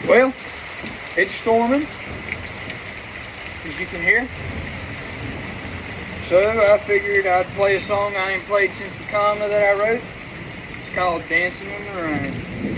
Well, it's storming, as you can hear. So I figured I'd play a song I ain't played since the comma that I wrote. It's called Dancing in the Rain.